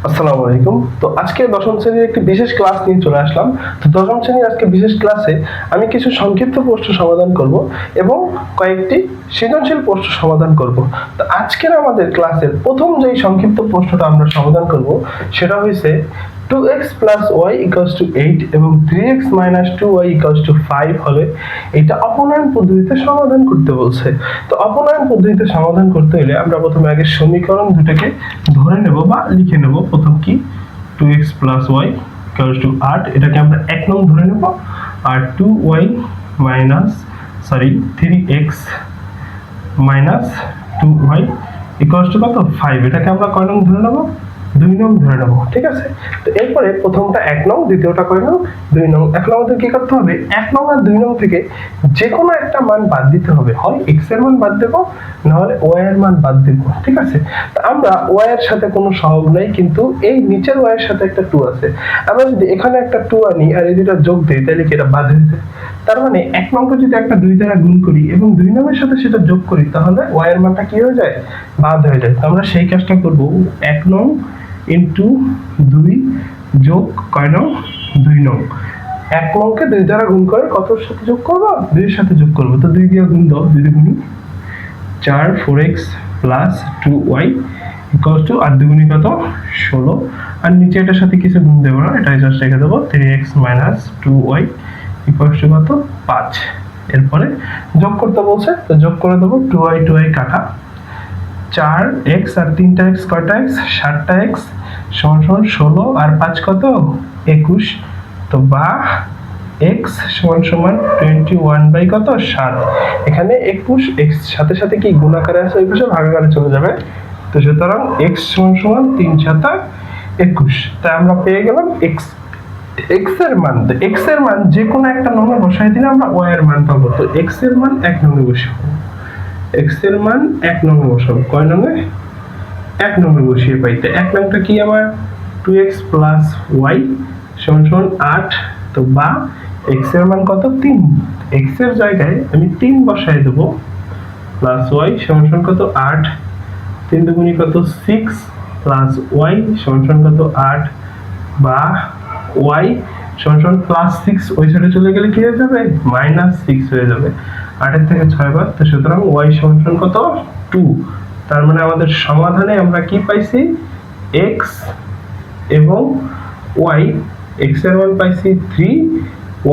আসসালামু আলাইকুম। তো আজকে দশম শ্রেণীর একটি বিশেষ ক্লাস নিয়ে চলে আসলাম। তো দশম শ্রেণীর আজকে বিশেষ ক্লাসে আমি কিছু সংক্ষিপ্ত প্রশ্ন সমাধান করব এবং কয়েকটি সৃজনশীল প্রশ্ন সমাধান করব। তো আজকের আমাদের ক্লাসের প্রথম যেই সংক্ষিপ্ত প্রশ্নটা আমরা সমাধান করব সেটা হইছে 2x plus y equals to 8 এবং 3x minus 2y equals to 5 হলে এটা অপনয়ন পদ্ধতিতে সমাধান করতে বলছে। তো অপনয়ন পদ্ধতিতে সমাধান করতে হলে আমরা প্রথমে আগে সমীকরণ দুটোকে ধরে নেব বা লিখে নেব। প্রথম কি 2x plus y equals to 8 এটাকে আমরা 1 নং ধরে নেব, আর 3x minus 2y equals to কত 5 এটাকে আমরা কয় নং ধরে নেব, 2 নং ধরে নেব। ঠিক আছে, তো এরপরে প্রথমটা 1 নং, দ্বিতীয়টা কয় নং, 2 নং। এখন আমাদের কি করতে হবে, 1 নং আর 2 নং থেকে যে কোনো একটা মান বাদ দিতে হবে। হয় x এর মান বাদ দেব, না হলে y এর মান বাদ দেব। ঠিক আছে, তো আমরা y এর সাথে কোনো সহগ নাই, কিন্তু এই নিচের y এর সাথে একটা 2 আছে। আমরা যদি এখানে একটা 2 আনি আর এই দুটো যোগ দেই তাহলে কি এটা বাদ হয়ে যায়? তার মানে 1 নংকে যদি একটা 2 দ্বারা গুণ করি এবং 2 নংয়ের সাথে সেটা যোগ করি তাহলে y এর মানটা কি হয়ে যায়, বাদ হয়ে যায়। তো আমরা সেই কাজটা করব, 1 নং ইনটু 2 যোগ কয় নং, 2 নং। 1 নংকে 2 দ্বারা গুণ করে কতর সাথে যোগ করব, 2 এর সাথে যোগ করব। তো 2 দিয়ে গুণ দাও, 2 দিয়ে গুণ 4 4x plus 2y equals to, আর দুগুণী কত 16, আর নিচে এটার সাথে কিছু গুণ দেব না, এটাই জাস্ট রেখে দেব 3x minus 2y equals two কত 5। এরপরে যোগ করতে বলছে, তো যোগ করে দেব 2y কাটা 4x আর 3টা x কয়টা x, 7টা x সমান সমান 16 আর 5 কত 21। তো বা x সমান সমান 21 বাই কত 7। এখানে 21 x সাথে সাথে কি গুণ আকারে আছে, ওই পাশে ভাগ আকারে চলে যাবে। তো সুতরাং x সমান সমান 3 7 21। তাই আমরা পেয়ে গেলাম x এর মান। তো x এর মান যে কোনো একটা নঙে বসাই দিলে আমরা y এর মান পাবো। তো x এর মান 1 নঙে বসাবো, x এর মান 1 নঙে বসাবো। কয় নঙে, 1 নঙে বসিয়ে পাই। তো 1 নংটা কি আমার 2x plus y সমান সমান 8। তো বা x এর মান কত 3, x এর জায়গায় আমি 3 বসাই দেব, প্লাস y সমান সমান কত 8, 3 দুগুণী কত 6 প্লাস y সমান সমান কত 8, বা y সমান সমান প্লাস 6 ওই সাইডে চলে গেলে কি হয়ে যাবে, মাইনাস 6 হয়ে যাবে। 8 এর থেকে 6 বাদ, তো সুতরাং y সমান সমান কত 2। তার মানে আমাদের সমাধানে আমরা কি পাইছি, x এবং y, x এর মান পাইছি 3,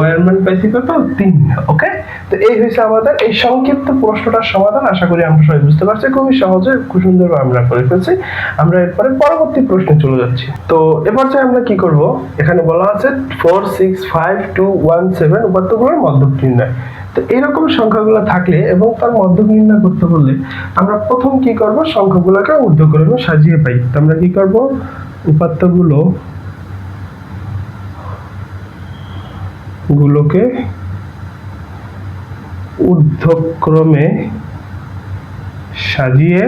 y এর মান পাইছি কত 3। ওকে, তো এই হইছে আমাদের এই সংক্ষিপ্ত প্রশ্নটার সমাধান। আশা করি আমরা সবাই বুঝতে পারছি, খুবই সহজে খুব সুন্দরভাবে আমরা করে ফেলছি। আমরা এরপরে পরবর্তী প্রশ্নে চলে যাচ্ছি। তো এবার যে আমরা কি করব, এখানে বলা আছে 4 6 5 2 1 7 উপাত্তগুলোর মধ্যক নির্ণয়। তো এরকম সংখ্যাগুলো থাকলে এবং তার মধ্যক নির্ণয় করতে বললে আমরা প্রথম কি করব, সংখ্যাগুলোকে ঊর্ধ্বক্রমে সাজিয়ে পাই। তো আমরা কি করব, উপাত্তগুলোকে ঊর্ধ্বক্রমে সাজিয়ে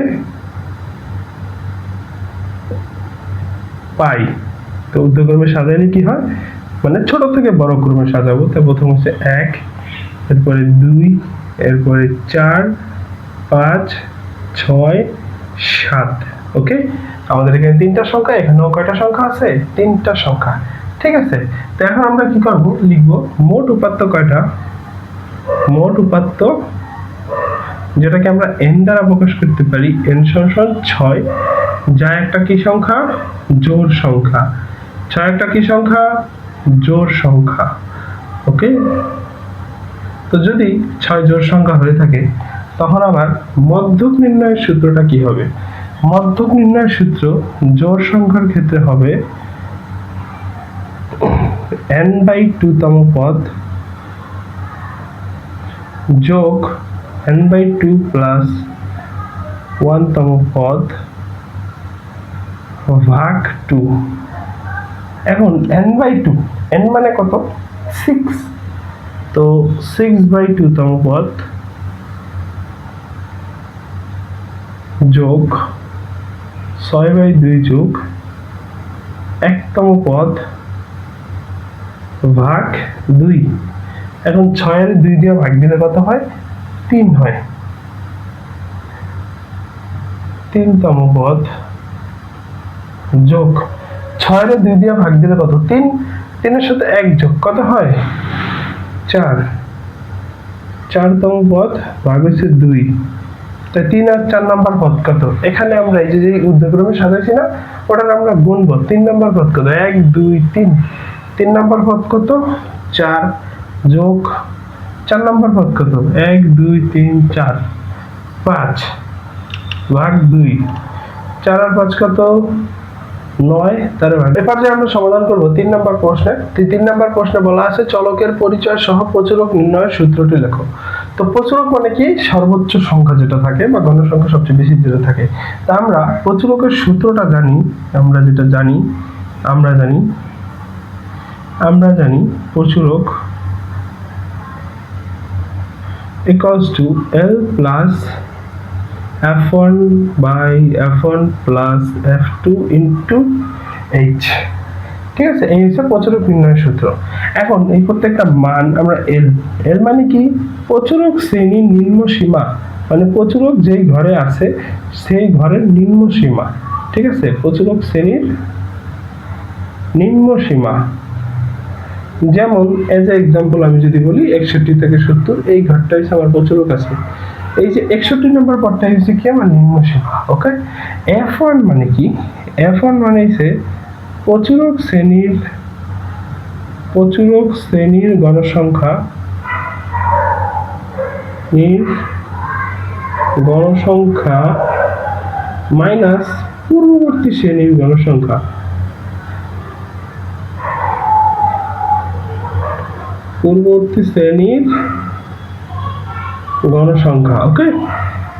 পাই। তো ঊর্ধ্বক্রমে সাজাইলে কি হয়, মানে ছোট থেকে বড় ক্রমে সাজাবো। তো প্রথম হচ্ছে 1, এরপরে 2, এরপরে 4 5 6 7। ওকে, আমাদের এখানে 3টা সংখ্যা, এখানেও কয়টা সংখ্যা আছে, 3টা সংখ্যা। ঠিক আছে, তো এখন আমরা কি করব, লিখব মোট উপাত্ত কয়টা, মোট উপাত্ত যেটাকে আমরা n দ্বারা প্রকাশ করতে পারি, n সমান 6, যা একটা কি সংখ্যা, জোড় সংখ্যা। 6 একটা কি সংখ্যা, জোড় সংখ্যা। ওকে, তো যদি 6 জোড় সংখ্যা হয়ে থাকে তখন আবার মধ্যক নির্ণয়ের সূত্রটা কি হবে, মধ্যক নির্ণয়ের সূত্র জোড় সংখ্যার ক্ষেত্রে হবে n/2 তম পদ যোগ n/2 প্লাস 1 তম পদ ভাগ 2। এখন n/2, n মানে কত 6, তো 6/2 তম পদ যোগ 6/2 যোগ 1 তম পদ ভাগ 2। এখন 6 এর 2 দিয়ে ভাগ দিলে কত হয়, 3 হয়। 3 তম পদ যোগ 6 এর 2 দিয়ে ভাগ দিলে কত 3, 3 এর সাথে 1 যোগ কত হয় 4, 4তম পদ ভাগ হচ্ছে 2, তাই 3 আর 4 নাম্বার পদ কত, এখানে আমরা এই যে ঊর্ধ্বক্রমে সাজাইছি না ওটার আমরা গুনবো। 3 নাম্বার পদ কত 1 2 3, 3 নাম্বার পদ কত 4 যোগ 4 নাম্বার পদ কত 1 2 3 4, 5 ভাগ 2, 4 আর 5 কত 9, তার ভাগ। এবার যে আমরা সমাধান করব 3 নাম্বার প্রশ্নে। 3 নাম্বার প্রশ্নে বলা আছে চলকের পরিচয় সহ প্রচুরক নির্ণয়ের সূত্রটি লেখো। তো প্রচুরক মানে কি সর্বোচ্চ সংখ্যা যেটা থাকে বা গণ সংখ্যা সবচেয়ে বেশি যেটা থাকে। তা আমরা প্রচুরকের সূত্রটা জানি, আমরা যেটা জানি আমরা জানি প্রচুরক equals to L plus F1 by F1 plus F2 into H। ঠিক আছে, এই হচ্ছে প্রচুরক নির্ণয়ের সূত্র। এখন এই প্রত্যেকটা মান আমরা L মানে কি প্রচুরক শ্রেণীর নিম্ন সীমা, মানে প্রচুরক যেই ঘরে আছে সেই ঘরের নিম্ন সীমা। ঠিক আছে, প্রচুরক শ্রেণীর নিম্ন সীমা। যেমন এজ এ এক্সাম্পল আমি যদি বলি 61 থেকে 70 এই ঘরটা হচ্ছে আমার প্রচুরক আছে, এই যে 61 নম্বর পদটা হচ্ছে কি আমার নিম্ন সীমা। ওকে, F1 মানে কি, F1 মানে হচ্ছে প্রচুরক শ্রেণীর গণসংখ্যা মাইনাস পূর্ববর্তী শ্রেণীর গণসংখ্যা। ওকে,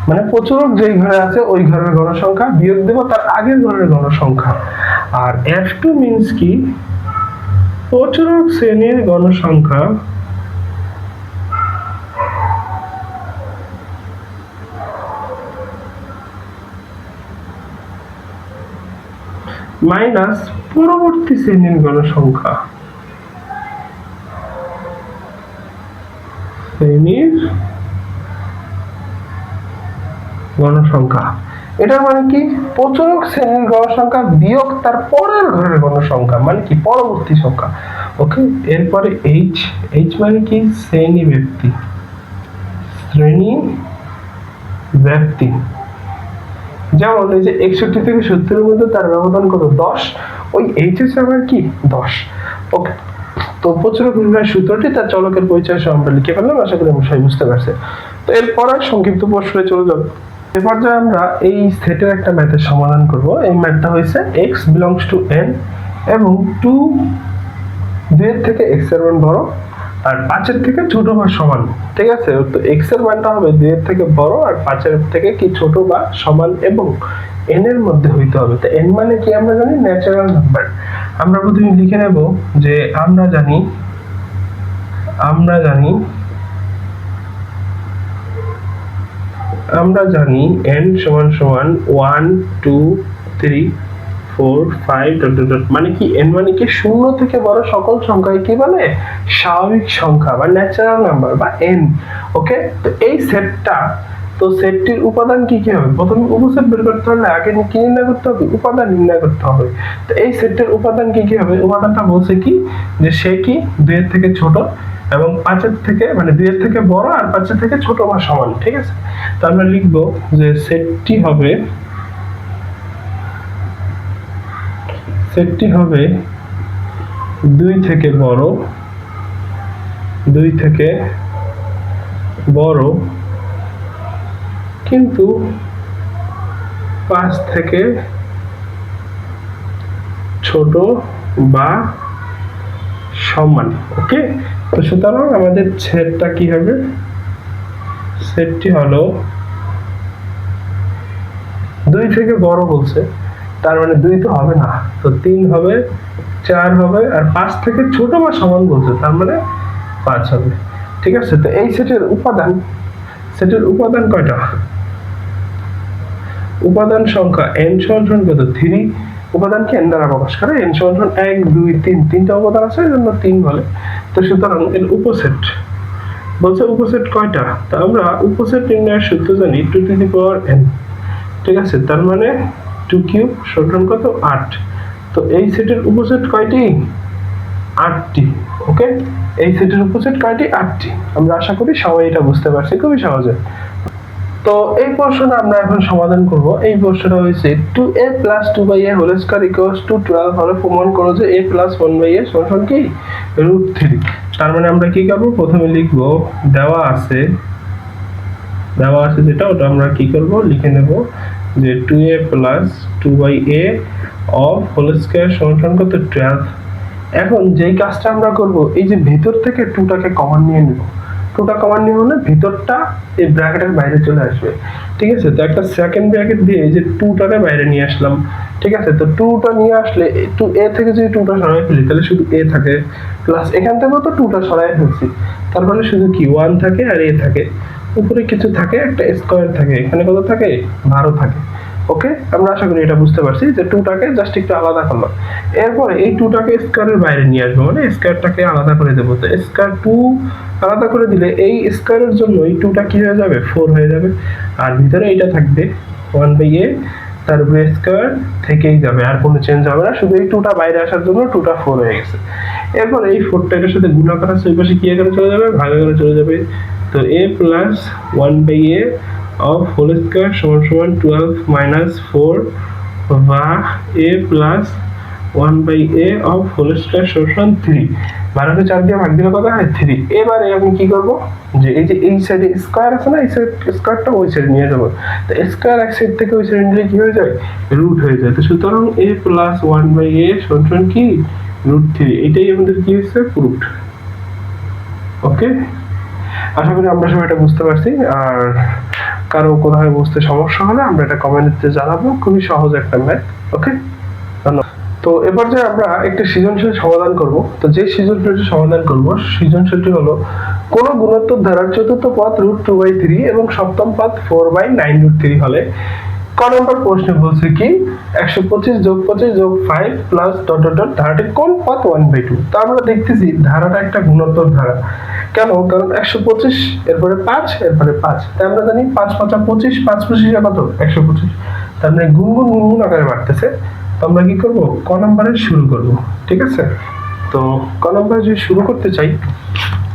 মানে প্রচুরক যেই ঘরে আছে ওই ঘরের গণসংখ্যা বিয়োগ দেব তার আগের ঘরের গণসংখ্যা। আর F2 মিন্স কি প্রচুরক শ্রেণীর গণসংখ্যা মাইনাস পরবর্তী শ্রেণীর গণসংখ্যা। এটার মানে কি প্রচুরক শ্রেণীর গণসংখ্যা বিয়োগ তার পরের ঘরের গণসংখ্যা, মানে কি পরবর্তী সংখ্যা। ওকে, এরপরে H মানে কি শ্রেণী ব্যাপ্তি। যেমন এই যে 61 থেকে 70 এর মধ্যে তার ব্যবধান কত 10, ওই H হচ্ছে আমার কি 10। ওকে, তো প্রচুরক নির্ণয়ের সূত্রটি তার চলকের পরিচয় সহ আমরা লিখে ফেললাম। আশা করি আমরা সবাই বুঝতে পারছি। তো এরপর আর সংক্ষিপ্ত প্রশ্নে চলে যাব। এরপর যে আমরা এই সেটের একটা ম্যাথের সমাধান করব। এই ম্যাথটা হয়েছে x belongs to n এবং 2 এর থেকে x এর মান বড় আর 5 এর থেকে ছোট বা সমান। ঠিক আছে, তো x এর মানটা হবে 2 এর থেকে বড় আর 5 এর থেকে কি ছোট বা সমান এবং n এর মধ্যে হইতে হবে। তো n মানে কি আমরা জানি ন্যাচারাল নাম্বার। আমরা প্রথমে লিখে নেব যে আমরা জানি n সমান সমান 1 2 3 4 5 মানে কি n মানে কি শূন্য থেকে বড় সকল সংখ্যাকে কি বলে স্বাভাবিক সংখ্যা বা ন্যাচারাল নাম্বার বা n। ওকে, তো এই সেটটা, তো সেটটির উপাদান কি কি হবে, প্রথমে উপসেট বের করতে হলে আগে কি নির্ণয় করতে হবে, উপাদান নির্ণয় করতে হবে। তো এই সেটের উপাদান কি কি হবে, উপাদানটা বলছে কি যে সে কি 2 এর থেকে ছোট এবং 5 এর থেকে মানে 2 এর থেকে বড় আর 5 এর থেকে ছোট বা সমান। ঠিক আছে, তো আমরা লিখবো যে সেটটি হবে 2 থেকে বড় কিন্তু 5 থেকে ছোট বা সমান। ওকে, তো সুতরাং আমাদের সেটটা কি হবে, সেটটি হলো 2 থেকে বড় বলছে, তার মানে 2 তো হবে না, তো 3 হবে 4 হবে আর 5 থেকে ছোট বা সমান বলছে, তার মানে 5 হবে। ঠিক আছে, তো এই সেটের উপাদান কয়টা, উপাদান সংখ্যা n সমান কত 3, উপাদানকে n দ্বারা প্রকাশ করে, n সমান 1 2 3, তিনটা উপাদান আছে এজন্য 3 বলে। তো সুতরাং এর উপসেট বলছে উপসেট কয়টা, তো আমরা উপসেট নির্ণয়ের সূত্র জানি 2 টু দি পাওয়ার n। ঠিক আছে, তার মানে 2 কিউব সমান কত 8। তো তো এই সেটের উপসেট কয়টি? 8টি। ওকে, এই সেটের উপসেট কয়টি? 8টি। আমরা আশা করি সবাই এটা বুঝতে পারছি খুবই সহজে। তো এই প্রশ্নটা আমরা এখন সমাধান করব। এই প্রশ্নটা হয়েছে 2a + 2/a whole square equals two 12 হলে প্রমাণ করো যে a + 1/a সমান কি √3। তার মানে আমরা কি করব? প্রথমে লিখব দেওয়া আছে যেটা ওটা আমরা কি করব? লিখে নেব যে 2a + 2/a of whole square সমান কত? 12। এখন যেই কাজটা আমরা করব, এই যে ভিতর থেকে 2টাকে কমন নিয়ে নেব। 2টা কমন নিয়ে হলে ভিতরটা এই ব্র্যাকেটের বাইরে চলে আসবে। ঠিক আছে, তো একটা সেকেন্ড ব্র্যাকেট দিয়ে এই যে 2টাকে বাইরে নিয়ে আসলাম। ঠিক আছে, তো 2টা নিয়ে আসলে 2a থেকে যদি 2টা সরাই ফেলি তাহলে শুধু a থাকে, প্লাস এখান থেকেও তো 2টা সরাই ফেলছি, তারপরে শুধু কি 1 থাকে আর a থাকে, উপরে কিছু থাকে, একটা স্কয়ার থাকে, এখানে কত থাকে? 12 থাকে। ওকে, আমরা আশা করি এটা বুঝতে পারছি যে 2টাকে জাস্ট একটু আলাদা করলাম। এরপরে এই 2টাকে স্কয়ারের বাইরে নিয়ে আসবো, মানে স্কয়ারটাকে আলাদা করে দেবো। তো স্কয়ার 2 আলাদা করে দিলে এই স্কয়ারের জন্য এই 2টা কি হয়ে যাবে? 4 হয়ে যাবে। আর ভিতরে এইটা থাকবে 1/a, তার উপরে স্কয়ার থেকেই যাবে, আর কোনো চেঞ্জ হবে না। শুধু এই 2টা বাইরে আসার জন্য 2টা 4 হয়ে গেছে। এরপর এই 4টা এর সাথে গুণাকার আছে, ওই পাশে কি আকারে চলে যাবে? ভাগাকারে চলে যাবে। তো a + 1/a of whole square সমান 12 - 4 বা a + 1/a of whole square সমান 3। 12 কে 4 দিয়ে ভাগ দিলে কত হয়? 3। এবারে আমি কি করব? যে এই যে এই সাইডে স্কয়ার আছে না, এই সাইড স্কয়ারটা ওই সাইডে নিয়ে যাব। তো স্কয়ার এক সাইড থেকে ওই সাইডে নিলে কি হয়ে যায়? রুট হয়ে যায়। তো সুতরাং a + 1/a সমান কি? √3। এটাই আমাদের কি হচ্ছে? প্রুফড। ওকে, আশা করি আমরা সবাই এটা বুঝতে পারছি। আর কারো কোথাও বুঝতে সমস্যা হলে আমরা এটা কমেন্টে জানাবো। খুবই সহজ একটা ম্যাথ। ওকে, ধন্যবাদ। তো এবার যে আমরা একটা সৃজনশীল সমাধান করব। তো যে সৃজনশীলটি সমাধান করব, সৃজনশীলটি হলো কোন গুণোত্তর ধারার চতুর্থ পদ √2/3 এবং সপ্তম পদ 4/9√3 হলে ক নম্বর প্রশ্নে বলছে কি 125 + 25 + 5 প্লাস ... ধারাটির কোন পদ 1/2। তো আমরা দেখতেছি ধারাটা একটা গুণোত্তর ধারা। কেন? কারণ 125 এরপরে 5 এরপরে 5। তাই আমরা জানি 5 × 5 = 25, 5 × 25 কত? 125। তার মানে গুণ গুণ গুণ গুণ আকারে বাড়তেছে। তো আমরা কি করব? ক নম্বরে শুরু করব। ঠিক আছে, তো ক নম্বরে যদি শুরু করতে চাই,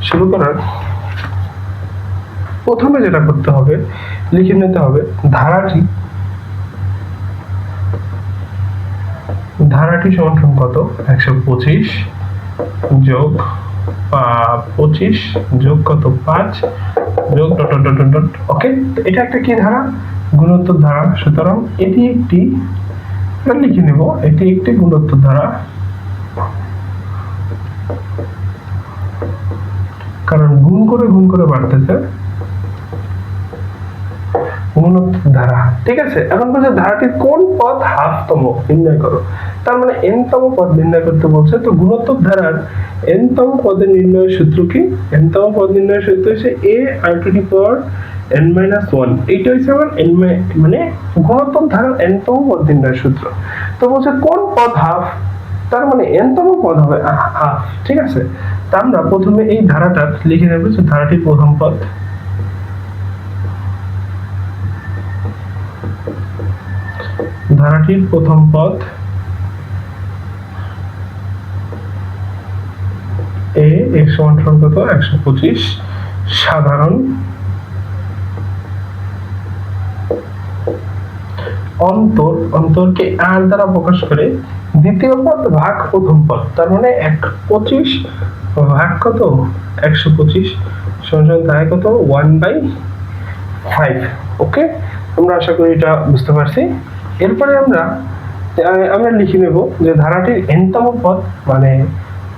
শুরু করার প্রথমে যেটা করতে হবে, লিখে নিতে হবে ধারাটি সমান কত? 125 যোগ 25 যোগ কত? 5 যোগ ... ওকে, তো এটা একটা কি ধারা? গুণোত্তর ধারা। সুতরাং এটি একটি, লিখে নেব, এটি একটি গুণোত্তর ধারা। কারণ গুণ করে বাড়তেছে, গুণোত্তর ধারা। ঠিক আছে, এখন বলছে ধারাটির কোন পদ হাফতম নির্ণয় করো। তার মানে n-তম পদ নির্ণয় করতে বলছে। তো গুণোত্তর ধারার n-তম পদের নির্ণয়ের সূত্র কি? n-তম পদ নির্ণয়ের সূত্র হচ্ছে a(r⁻n−1)। এইটা হচ্ছে আমার মানে গুণোত্তর ধারার n-তম পদ নির্ণয়ের সূত্র। তো বলছে কোন পদ হাফ, তার মানে n-তম পদ হবে হাফ। ঠিক আছে, তা আমরা প্রথমে এই ধারাটা লিখে নেব যে ধারাটির প্রথম পদ, ধারাটির প্রথম পদ a x সমান কত? 125 সাধারণ অন্তরকে r দ্বারা প্রকাশ করে দ্বিতীয় পদ ভাগ প্রথম পদ। তার মানে 25 ভাগ কত? 125 সমান তাই কত? 1/5। ওকে, আমরা আশা করি এটা বুঝতে পারছি। এরপরে আমরা লিখে নেব যে ধারাটির n-তম পদ, মানে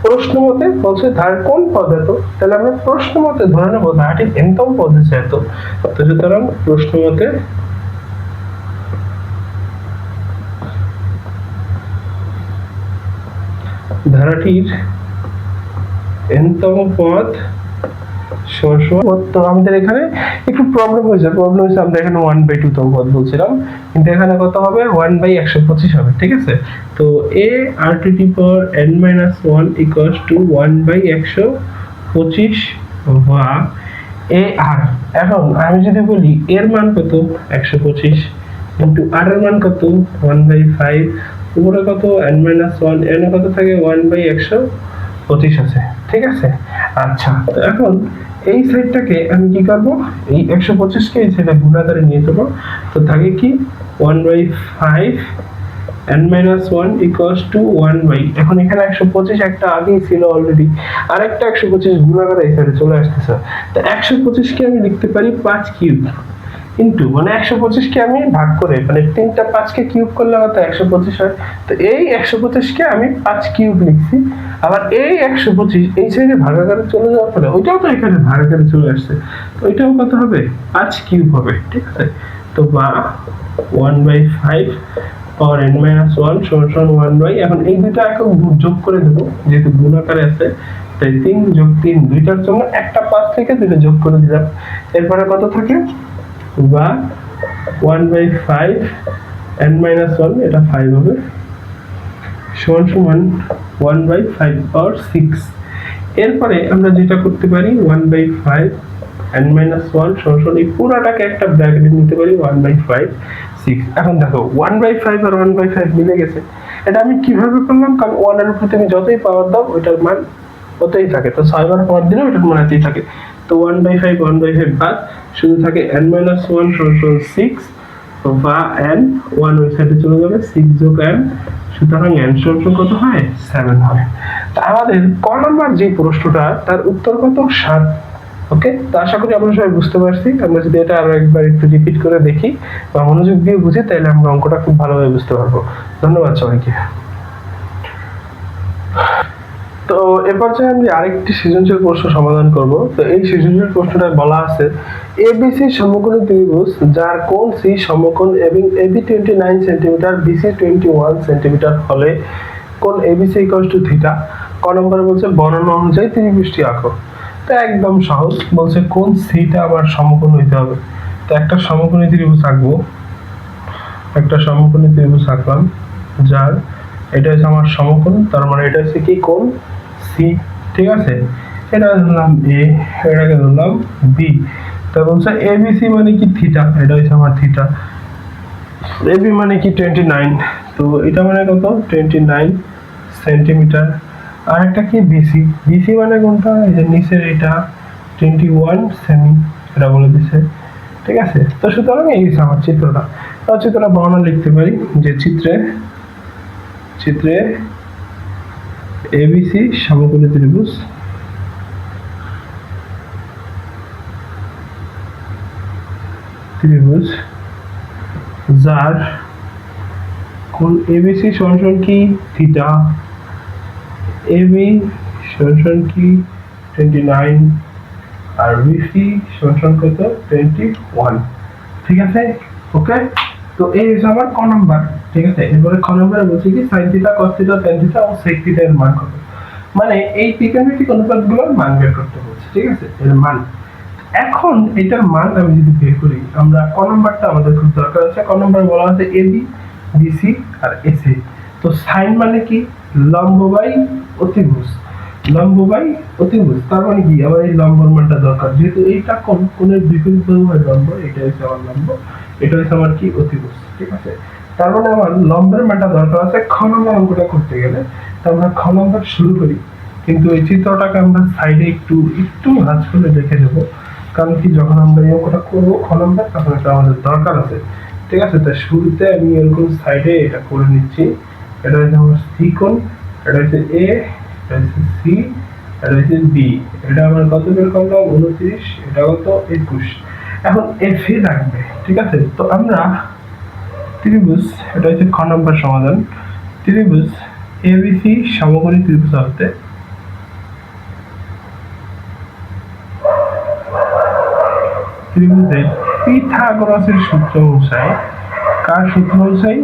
প্রশ্ন মতে বলছে ধারার কোন পদ এত, তাহলে আমরা প্রশ্ন মতে ধরে নেব ধারাটির n-তম পদ হচ্ছে এত। তো সুতরাং প্রশ্ন মতে ধারাটির n-তম পদ তো আমাদের এখানে একটু প্রবলেম হয়েছে। আমরা এখানে 1/2 পদ বলছিলাম, কিন্তু এখানে কত হবে? 1/125 হবে। ঠিক আছে, তো a(r⁻n−1) = 1/125 বা ar। এখন আমি যদি বলি এর মান কত? 125 কিন্তু r এর মান কত? 1/5 উপরে কত n-1, n কত থাকে 1/125 আছে, ঠিক আছে। আচ্ছা, তো এখন এই সাইডটাকে আমি কি করব, এই 125 কে এই সাইডে গুণাকারে নিয়ে যাব, তো থাকে কি 1/5 n-1 equals to 1 এখন এখানে 125 একটা আগেই ছিল অলরেডি, আরেকটা 125 গুণাকারে এই সাইডে চলে আসতেছে। তো 125 কে আমি লিখতে পারি 5 কিউব ইনটু, মানে 125 কে আমি ভাগ করে, মানে তিনটা 5 কে কিউব করলে কত 125 হয়। তো এই 125 কে আমি 5 কিউব লিখছি। আবার এই 125 এই সাইডে ভাগাকারে চলে যাওয়ার পরে ওইটাও তো এখানে ভাগাকারে চলে আসছে, তো ওইটাও কত হবে 5 কিউব হবে, ঠিক আছে। তো বা 1/5 পাওয়ার n-1 সমান 1 এখন এই দুটো একক যোগ করে দেব, যেহেতু গুণ আকারে আছে, তাই 3 যোগ 3 দুইটার জন্য একটা 5 থেকে দুটো যোগ করে দিলাম। এরপরে কত থাকে বা 1/5 n-1 এটা 5 হবে সমান 1/5 পাওয়ার 6। এরপরে আমরা যেটা করতে পারি 1/5 n-1 সমান এই পুরাটাকে একটা ব্র্যাকেটে নিতে পারি 1/5 6। এখন দেখো 1/5 আর 1/5 মিলে গেছে। এটা আমি কিভাবে করলাম, কারণ 1 এর উপর তুমি যতই পাওয়ার দাও ওইটার মান ওতেই থাকে, তো 6 বার পাওয়ার দিলে ওইটার মান এতই থাকে। তো 1/5 1/5 বাদ, শুধু থাকে n-1 সমান 6 বা n 1 ওই সাইডে চলে যাবে, 6 যোগ n, সুতরাং n সমান কত হয় 7 হয়। তো আমাদের ক নাম্বার যে প্রশ্নটা তার উত্তর কত 7। ওকে, তো আশা করি আমরা সবাই বুঝতে পারছি। আমরা যদি এটা আরো একবার একটু রিপিট করে দেখি বা মনোযোগ দিয়ে বুঝি, তাহলে আমরা অঙ্কটা খুব ভালোভাবে বুঝতে পারবো। ধন্যবাদ সবাইকে। তো এবার যে আমি আরেকটি সৃজনশীল প্রশ্ন সমাধান করব। তো এই সৃজনশীল প্রশ্নটা বলা আছে এবিসি সমকোণী ত্রিভুজ যার কোণ সি সমকোণ এবং এবি 29 সেন্টিমিটার বিসি 21 সেন্টিমিটার হলে কোণ এবিসি ইকুয়াল টু থিটা। ক নম্বরে বলছে বর্ণনা অনুযায়ী ত্রিভুজটি আঁকো। তো একদম সহজ, বলছে কোণ সিটা আবার সমকোণ হইতে হবে। তো একটা সমকোণী ত্রিভুজ আঁকবো, একটা সমকোণী ত্রিভুজ আঁকলাম যার এটা হচ্ছে আমার সমকোণ, তার মানে এটা হচ্ছে কি কোণ সি, ঠিক আছে। এটা ধরলাম এ, এটাকে ধরলাম বি। তো বলছে এবিসি মানে কি থিটা, এটা হচ্ছে আমার থিটা। এবি মানে কি 29, তো এটা মানে কত 29 সেন্টিমিটার। আর একটা কি বিসি, বিসি মানে কোনটা, এই যে নিচের এটা 21 সেমি, এটা বলে দিছে, ঠিক আছে। তো সুতরাং এই আমার চিত্রটা, তার চিত্রটা বর্ণনা লিখতে পারি যে চিত্রে এবিসি সমকোণী ত্রিভুজ যার কোণ এবিসি সমান কি থিটা, এবি সমান কি 29 আর বিসি সমান কত 21, ঠিক আছে। ওকে, তো এই হচ্ছে আমার ক নাম্বার, ঠিক আছে। এরপরে খ নাম্বারে বলছি কি sin theta cos theta tan theta ও sec থিটা এর মান কত, মানে এই ত্রিকোণমিতিক অনুপাতগুলোর মান বের করতে বলছে, ঠিক আছে, এর মান। এখন এটার মান আমি যদি বের করি, আমরা ক নাম্বারটা আমাদের খুব দরকার আছে। ক নাম্বারে বলা আছে এবি বিসি আর এসি। তো sin মানে কি লম্ব বাই অতিভুজ, লম্ব বাই অতিভুজ, তার মানে কি আমার এই লম্বর মানটা দরকার, যেহেতু এইটা কোণের বিপরীত বাহু হয় লম্ব, এটা হচ্ছে আমার লম্ব, এটা হচ্ছে আমার কি অতিভুজ, ঠিক আছে। তার মানে আমার লম্বের মানটা দরকার আছে খ নম্বর অঙ্কটা করতে গেলে। তো আমরা খ নম্বর শুরু করি, কিন্তু এই চিত্রটাকে আমরা সাইডে একটু ভাঁজ করে রেখে দেবো, কারণ কি যখন আমরা এই অঙ্কটা করবো খ নম্বর, তখন এটা আমাদের দরকার আছে, ঠিক আছে। তাই শুরুতে আমি এরকম সাইডে এটা করে নিচ্ছি। এটা হচ্ছে আমার সি কোণ, এটা হচ্ছে এ, এটা হচ্ছে সি, এটা হচ্ছে বি। এটা আমার কত বের করলাম 29, এটা কত 21। এখন এফ এ রাখবে, ঠিক আছে। তো আমরা ত্রিভুজ, এটা হচ্ছে খ নম্বর সমাধান, ত্রিভুজ এবিসি সমকোণী ত্রিভুজ হতে ত্রিভুজের পিথাগোরাসের সূত্র অনুসারে, কার সূত্র অনুসারে,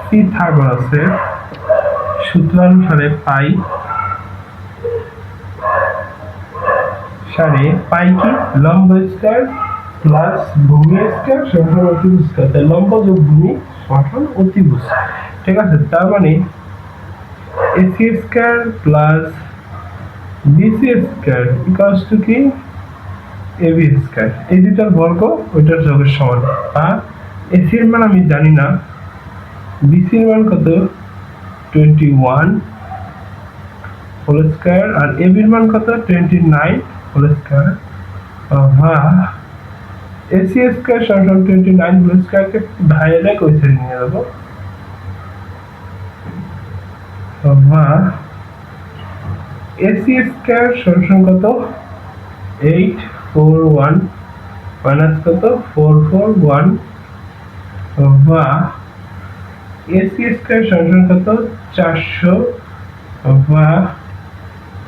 পিথাগোরাসের সূত্র অনুসারে পাই সারে পাই কি লম্ব স্কয়ার প্লাস ভূমি স্কয়ার সমান অতিভুজ স্কয়ার, তাই লম্ব যোগ ভূমি সমান অতিভুজ, ঠিক আছে। তার মানে AC square plus BC square equals to কি এবি স্কয়ার, এই দুটার বর্গ ওইটার যোগের সমান। আর এসি এর মান আমি জানি না, বিসির মান কত 21 হোল স্কয়ার আর এবির মান কত 29 হোল স্কয়ার বা এসি স্কয়ার সমান 29 হোল স্কয়ারকে ভাইরে কই সাইড নিয়ে যাব বা এসি স্কয়ার সমান কত 841 মাইনাস কত 441 বা এসি স্কয়ার সমান কত 400 বা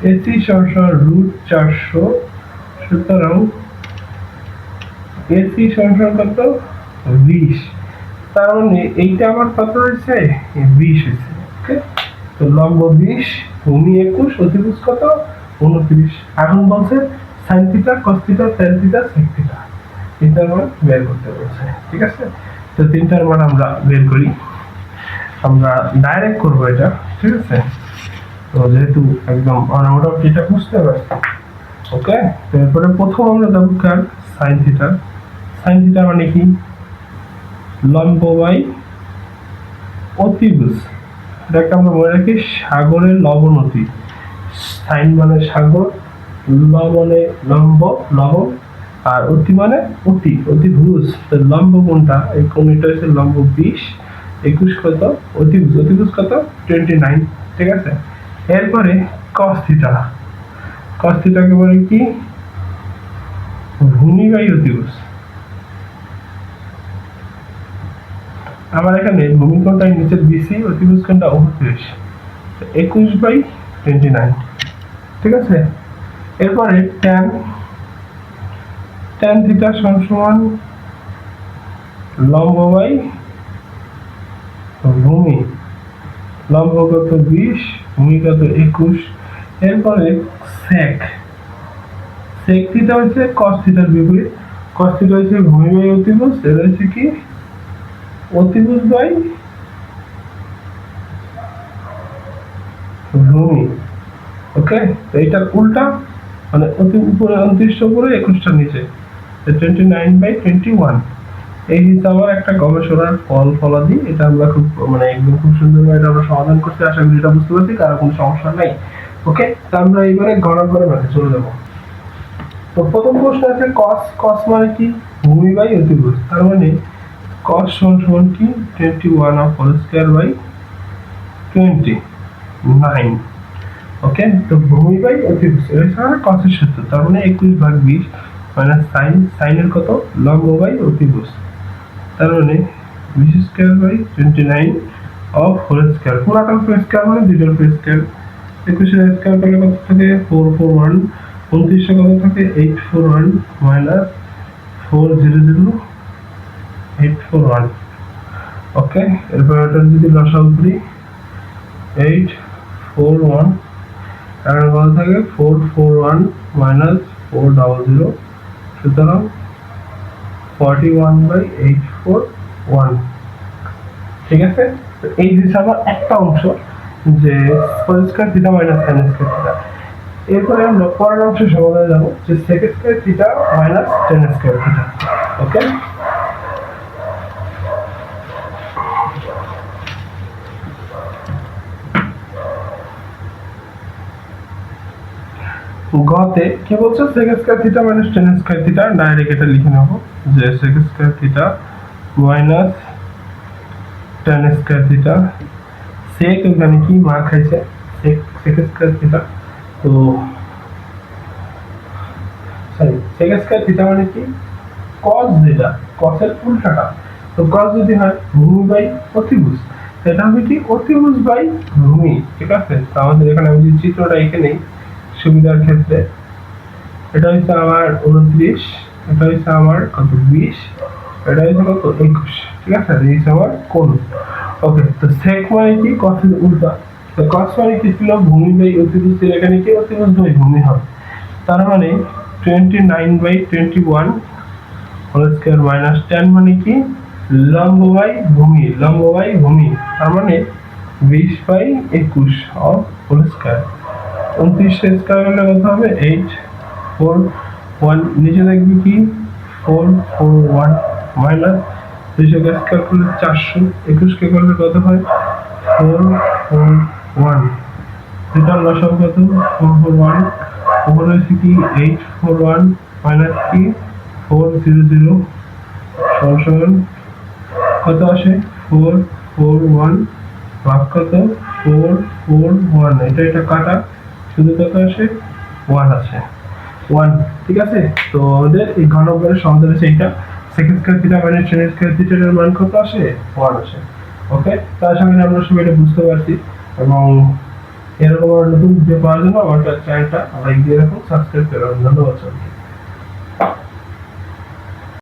এসি সমান √400 সুতরাং এসি সমান কত 20 তার মানে এইটা আমার কত হয়েছে 20 হয়েছে ওকে তো লম্ব 20 ভূমি 21 অতিভুজ কত 29 এখন বলছে sin theta cos theta tan theta sec theta এটা আমরা বের করতে বলছে ঠিক আছে তো তিনটার মান আমরা বের করি আমরা ডাইরেক্ট করব এটা ঠিক আছে তো যেহেতু একদম মোটামুটি এটা বুঝতে পারছি ওকে তো এরপরে প্রথম আমরা যাব কার sin থিটা মানে কি লম্ব বাই অতিভুজ এটাকে আমরা মনে রাখি সাগরের লবণতি সাইন মানে সাগর ল মানে লম্ব লবণ আর অতি মানে অতিভুজ তো লম্ব কোনটা এই কোণটা হচ্ছে লম্ব 20 21 কত অতিভুজ কত 29 ঠিক আছে এরপরে cos থিটাকে বলে কি ভূমি বাই অতিভুজ আমার এখানে ভূমি কোণটা নিচের বিসি অতিভুজ কোণটা 29 21/29 ঠিক আছে এরপরে tan থিটা সমান লম্ব বাই ভূমি লম্ব কত 20 ভূমি কত 21 এরপরে sec থিটা হচ্ছে cos থিটার বিপরীত cos থিটা হচ্ছে ভূমি বাই অতিভুজ এটা হচ্ছে কি অতিভুজ বাই ভূমি ওকে তো এটার উল্টা মানে অতি উপরে 29 উপরে 21 টা নিচে 29/21 এই হিসাবে একটা গবেষণার ফলাদি এটা আমরা খুব মানে একদম খুব সুন্দরভাবে এটা আমরা সমাধান করতে আশা করি এটা বুঝতে পারছি কারো কোনো সমস্যা নাই ওকে তো আমরা এবারে গণনা করে চলে যাব তো প্রথম প্রশ্ন আছে cos মানে কি ভূমি বাই অতিভুজ তার মানে cos সমান কি 21 হোল স্কয়ার বাই 29 ওকে তো ভূমি বাই অতিভুজ এটা হচ্ছে cos এর সূত্র তার মানে 21/20 মাইনাস sin এর কত লম্ব বাই অতিভুজ তার মানে 20 square by 29 of whole square পুরাটা স্কয়ার মানে দুইটার স্কয়ার 21 এর স্কয়ার করলে কত থাকে 441 29 এর কত থাকে 841 মাইনাস 400841 ওকে এরপর এটা যদি লসাগু করি 841 আর কত থাকে 441 মাইনাস 400 সুতরাং 41/841 ঠিক আছে তো এই হিসাবে একটা অংশ যে whole square theta minus sin square theta এরপরে আমরা পরের অংশে সমাধানে যাব যে sec square theta minus tan square theta okay গতে কি বলছো sec square theta minus tan square theta direct এটা লিখে নেব যে sec square theta minus tan square theta sec এখানে কি মান খাইছে sec স্কয়ার থিটা তো সরি sec স্কয়ার থিটা মানে কি cos যেটা cos এর উল্টাটা তো cos যদি হয় ভূমি বাই অতিভুজ এটা হবে কি অতিভুজ বাই ভূমি ঠিক আছে তো আমাদের এখানে আমি যে চিত্রটা এখানে সুবিধার ক্ষেত্রে এটা হচ্ছে আমার 29 এটা হচ্ছে আমার কত 20 এটা হচ্ছে কত 21 ঠিক আছে এই হচ্ছে আমার কোণ ওকে তো sec মানে কি cos এর উল্টা তো cos মানে কি ছিল ভূমি বাই অতিভুজ এখানে কি অতিভুজ বাই ভূমি হবে তার মানে 29/21 হোল স্কয়ার মাইনাস tan মানে কি লম্ব বাই ভূমি তার মানে 20/21 অফ হোল স্কয়ার 29 স্কয়ার করলে কত হবে 841 নিচে দেখবি কি 441 মাইনাস 200 কে স্কয়ার করলে 400, 21 কে করলে কত হয় 441, এটা লসাগু কত 441, ওপরে হচ্ছে কি 841 মাইনাস কি 400 সমান কত আসে 441 ভাগ কত 441, এটা কাটা শুধু কত আসে 1 আসে 1, ঠিক আছে। তো আমাদের এই ঘনকের সমাধান হচ্ছে এটা, second square theta minus ten square থিটার মান কত আসে 1 আসে। ওকে, তো আশা করি আমরা সবাই এটা বুঝতে পারছি, এবং এরকম নতুন ভিডিও পাওয়ার জন্য আমার চ্যানেলটা লাইক দিয়ে রাখুন, সাবস্ক্রাইব করুন। ধন্যবাদ সবাইকে।